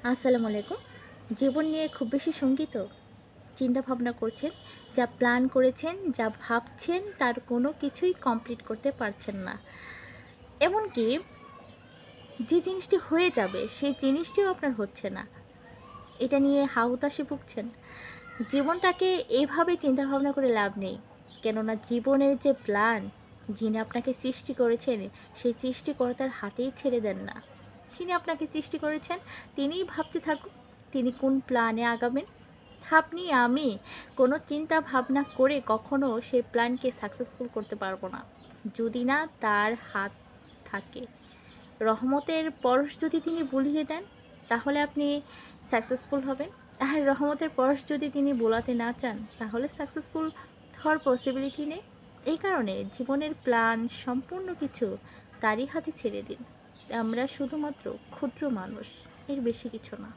আসসালামু আলাইকুম। জীবন নিয়ে খুব বেশি শঙ্কিত? চিন্তা ভাবনা করছেন, যা প্ল্যান করেছেন, যা ভাবছেন তার কোনো কিছুই কমপ্লিট করতে পারছেন না। এমনকি যে জিনিসটি হয়ে যাবে সেই জিনিসটিও আপনার হচ্ছে না। এটা নিয়ে হাহুতাশে ভুগছেন। জীবনটাকে এভাবে চিন্তা ভাবনা করে লাভ নেই। কেননা জীবনের যে প্ল্যান, যিনি আপনাকে সৃষ্টি করেছেন সেই সৃষ্টিকর্তার হাতেই ছেড়ে দেন না। তিনি আপনাকে সৃষ্টি করেছেন, তিনিই ভাবতে থাকুক তিনি কোন প্ল্যানে আগাবেন। আপনি আমি কোনো চিন্তা ভাবনা করে কখনো সেই প্ল্যানকে সাকসেসফুল করতে পারবো না, যদি না তার হাত থাকে। রহমতের পরশ যদি তিনি বুলিয়ে দেন তাহলে আপনি সাকসেসফুল হবেন। আর রহমতের পরশ যদি তিনি বোলাতে না চান তাহলে সাকসেসফুল হওয়ার পসিবিলিটি নেই। এই কারণে জীবনের প্ল্যান সম্পূর্ণ কিছু তারই হাতে ছেড়ে দিন। আমরা শুধুমাত্র ক্ষুদ্র মানুষ, এর বেশি কিছু না।